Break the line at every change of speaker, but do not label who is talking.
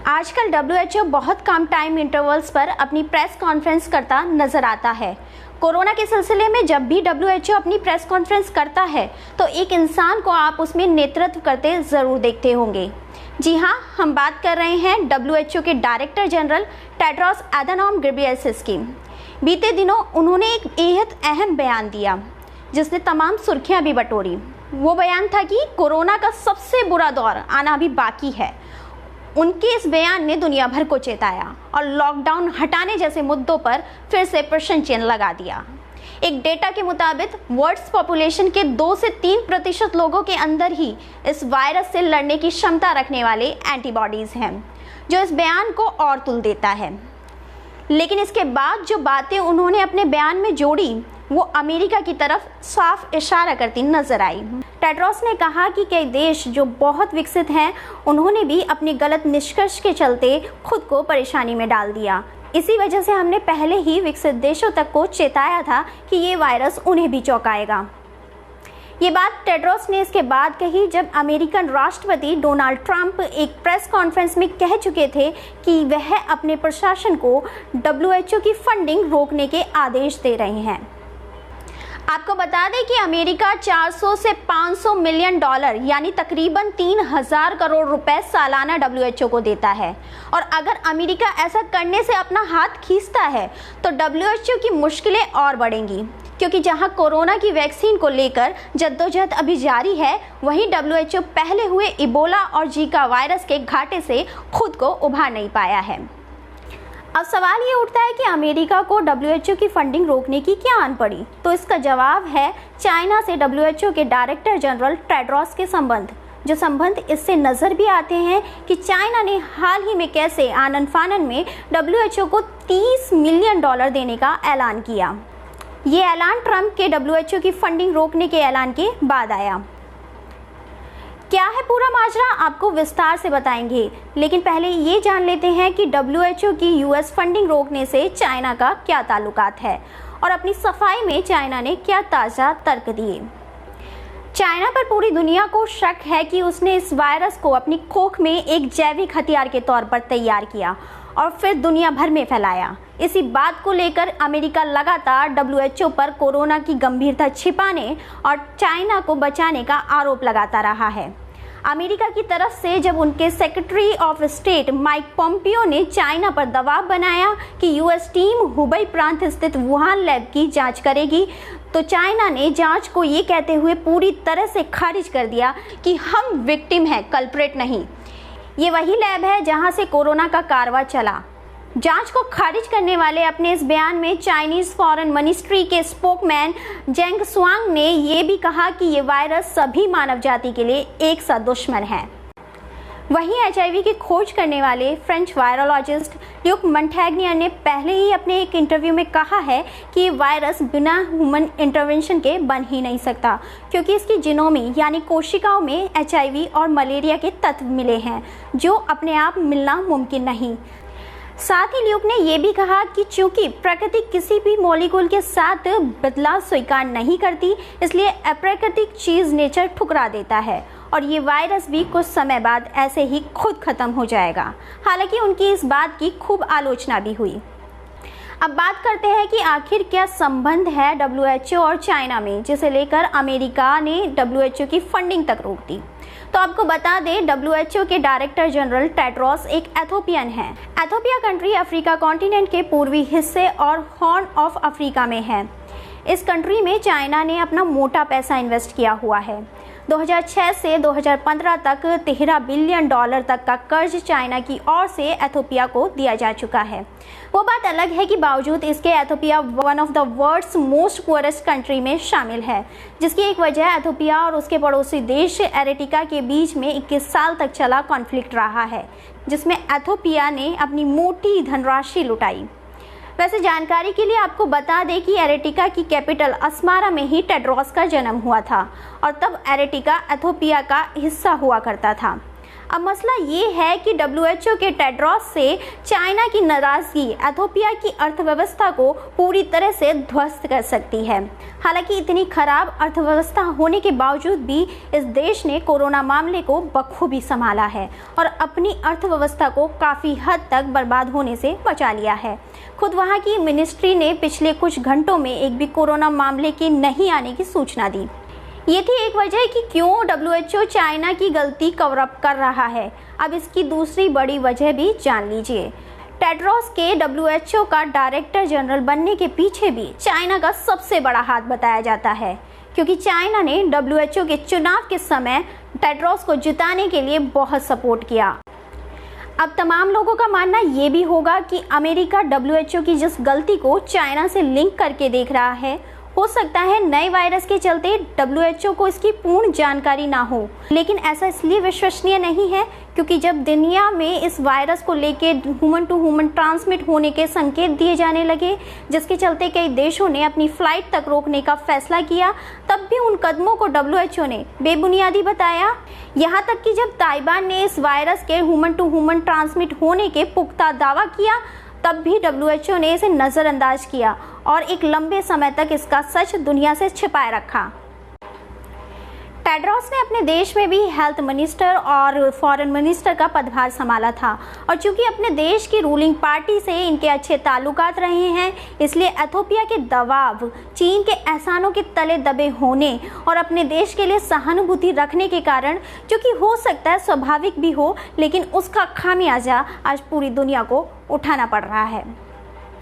आजकल डब्ल्यूएचओ बहुत कम time intervals पर अपनी प्रेस कॉन्फ्रेंस करता नजर आता है। कोरोना के सिलसिले में जब भी डब्ल्यूएचओ अपनी प्रेस कॉन्फ्रेंस करता है तो एक इंसान को आप उसमें नेतृत्व करते ज़रूर देखते होंगे। जी हाँ, हम बात कर रहे हैं डब्ल्यूएचओ के director general Tedros Adhanom Ghebreyesus की। बीते दिनों उन्होंने एक बेहद अहम बयान दिया जिसने तमाम सुर्खियां भी बटोरी। वो बयान था कि कोरोना का सबसे बुरा दौर आना अभी बाकी है। उनके इस बयान ने दुनिया भर को चेताया और लॉकडाउन हटाने जैसे मुद्दों पर फिर से प्रश्न चिन्ह लगा दिया। एक डेटा के मुताबिक वर्ल्ड पॉपुलेशन के 2 से 3% लोगों के अंदर ही इस वायरस से लड़ने की क्षमता रखने वाले एंटीबॉडीज हैं, जो इस बयान को और तुल देता है। लेकिन इसके बाद जो बातें उन्होंने अपने बयान में जोड़ी वो अमेरिका की तरफ साफ इशारा करती नजर आई। टेड्रोस ने कहा कि कई देश जो बहुत विकसित हैं उन्होंने भी अपने गलत निष्कर्ष के चलते खुद को परेशानी में डाल दिया। इसी वजह से हमने पहले ही विकसित देशों तक को चेताया था कि ये वायरस उन्हें भी चौंकाएगा। ये बात टेड्रोस ने इसके बाद कही जब अमेरिकन राष्ट्रपति डोनाल्ड ट्रंप एक प्रेस कॉन्फ्रेंस में कह चुके थे कि वह अपने प्रशासन को डब्ल्यूएचओ की फंडिंग रोकने के आदेश दे रहे हैं। आपको बता दें कि अमेरिका 400 से 500 मिलियन डॉलर यानी तकरीबन 3000 करोड़ रुपए सालाना डब्ल्यूएचओ को देता है, और अगर अमेरिका ऐसा करने से अपना हाथ खींचता है तो डब्ल्यूएचओ की मुश्किलें और बढ़ेंगी, क्योंकि जहां कोरोना की वैक्सीन को लेकर जद्दोजहद अभी जारी है, वहीं डब्ल्यूएचओ पहले हुए इबोला और जीका वायरस के घाटे से खुद को उभार नहीं पाया है। अब सवाल ये उठता है कि अमेरिका को डब्ल्यूएचओ की फंडिंग रोकने की क्या आन पड़ी? तो इसका जवाब है चाइना से डब्ल्यूएचओ के डायरेक्टर जनरल टेड्रोस के संबंध, जो संबंध इससे नजर भी आते हैं कि चाइना ने हाल ही में कैसे आनन फानन में डब्ल्यूएचओ को $30 मिलियन देने का ऐलान किया। ये ऐलान ट्रंप के डब्ल्यूएचओ की फंडिंग रोकने के ऐलान के बाद आया। क्या है पूरा माजरा, आपको विस्तार से बताएंगे, लेकिन पहले ये जान लेते हैं कि डब्ल्यूएचओ की यूएस फंडिंग रोकने से चाइना का क्या ताल्लुकात है और अपनी सफाई में चाइना ने क्या ताज़ा तर्क दिए। चाइना पर पूरी दुनिया को शक है कि उसने इस वायरस को अपनी खोख में एक जैविक हथियार के तौर पर तैयार किया और फिर दुनिया भर में फैलाया। इसी बात को लेकर अमेरिका लगातार डब्ल्यूएचओ पर कोरोना की गंभीरता छिपाने और चाइना को बचाने का आरोप लगाता रहा है। अमेरिका की तरफ से जब उनके secretary of state Mike Pompeo ने चाइना पर दबाव बनाया कि यूएस टीम हुबई प्रांत स्थित वुहान लैब की जांच करेगी, तो चाइना ने जांच को ये कहते हुए पूरी तरह से खारिज कर दिया कि हम विक्टिम हैं, कल्प्रेट नहीं। ये वही लैब है जहां से कोरोना का कारवां चला। जांच को खारिज करने वाले अपने इस बयान में चाइनीज फॉरेन मिनिस्ट्री के स्पोकमैन जेंग स्वांग ने यह भी कहा कि ये वायरस सभी मानव जाति के लिए एक सा दुश्मन है। वहीं एचआईवी की खोज करने वाले फ्रेंच वायरोलॉजिस्ट ल्यूक मोंटेग्नियर ने पहले ही अपने एक इंटरव्यू में कहा है कि ये वायरस बिना ह्यूमन इंटरवेंशन के बन ही नहीं सकता, क्योंकि इसकी जिनोमी यानी कोशिकाओं में एचआईवी और मलेरिया के तत्व मिले हैं जो अपने आप मिलना मुमकिन नहीं। साथ ही ल्यूक ने यह भी कहा कि चूंकि प्रकृति किसी भी मॉलिक्यूल के साथ बदलाव स्वीकार नहीं करती, इसलिए अप्राकृतिक चीज नेचर ठुकरा देता है और ये वायरस भी कुछ समय बाद ऐसे ही खुद खत्म हो जाएगा। हालांकि उनकी इस बात की खूब आलोचना भी हुई। अब बात करते हैं कि आखिर क्या संबंध है डब्ल्यूएचओ और चाइना में, जिसे लेकर अमेरिका ने डब्ल्यूएचओ की फंडिंग तक रोक दी। तो आपको बता दें, डब्ल्यूएचओ के डायरेक्टर जनरल टेड्रोस एक एथोपियन है। एथोपिया कंट्री अफ्रीका कॉन्टिनेंट के पूर्वी हिस्से और हॉर्न ऑफ अफ्रीका में है। इस कंट्री में चाइना ने अपना मोटा पैसा इन्वेस्ट किया हुआ है। 2006 से 2015 तक $13 बिलियन तक का कर्ज चाइना की ओर से एथोपिया को दिया जा चुका है। वो बात अलग है कि बावजूद इसके Ethiopia one of the world's most poorest country में शामिल है, जिसकी एक वजह एथोपिया और उसके पड़ोसी देश एरिट्रिया के बीच में 21 साल तक चला कॉन्फ्लिक्ट रहा है, जिसमें एथोपिया ने अपनी मोटी धनराशि लुटाई। वैसे जानकारी के लिए आपको बता दें कि एरिट्रिया की कैपिटल अस्मारा में ही टेड्रोस का जन्म हुआ था और तब एरिट्रिया एथोपिया का हिस्सा हुआ करता था। अब मसला ये है कि WHO के टेड्रोस से चाइना की नाराजगी इथियोपिया की अर्थव्यवस्था को पूरी तरह से ध्वस्त कर सकती है। हालांकि इतनी खराब अर्थव्यवस्था होने के बावजूद भी इस देश ने कोरोना मामले को बखूबी संभाला है और अपनी अर्थव्यवस्था को काफ़ी हद तक बर्बाद होने से बचा लिया है। खुद वहां की मिनिस्ट्री ने पिछले कुछ घंटों में एक भी कोरोना मामले के नहीं आने की सूचना दी। ये थी एक वजह कि क्यों WHO चाइना की गलती कवर अप कर रहा है। अब इसकी दूसरी बड़ी वजह भी जान लीजिए। टेड्रोस के WHO का डायरेक्टर जनरल बनने के पीछे भी चाइना का सबसे बड़ा हाथ बताया जाता है, क्योंकि चाइना ने WHO के चुनाव के समय टेड्रोस को जिताने के लिए बहुत सपोर्ट किया। अब तमाम लोगों का मानना ये भी होगा कि अमेरिका WHO की जिस गलती को चाइना से लिंक करके देख रहा है, हो सकता है नए वायरस के चलते WHO को इसकी पूर्ण जानकारी ना हो। लेकिन ऐसा इसलिए विश्वसनीय नहीं है क्योंकि जब दुनिया में इस वायरस को लेके ह्यूमन टू ह्यूमन ट्रांसमिट होने के संकेत दिए जाने लगे, जिसके चलते कई देशों ने अपनी फ्लाइट तक रोकने का फैसला किया, तब भी उन कदमों को WHO ने बेबुनियादी बताया। यहाँ तक कि जब ताइवान ने इस वायरस के ह्यूमन टू ह्यूमन ट्रांसमिट होने के पुख्ता दावा किया, तब भी WHO ने इसे नज़रअंदाज किया और एक लंबे समय तक इसका सच दुनिया से छिपाए रखा। टेड्रोस ने अपने देश में भी हेल्थ मिनिस्टर और फॉरेन मिनिस्टर का पदभार संभाला था और चूंकि अपने देश की रूलिंग पार्टी से इनके अच्छे ताल्लुकात रहे हैं, इसलिए इथियोपिया के दबाव, चीन के एहसानों के तले दबे होने और अपने देश के लिए सहानुभूति रखने के कारण, जो कि हो सकता है स्वाभाविक भी हो, लेकिन उसका खामियाजा आज पूरी दुनिया को उठाना पड़ रहा है।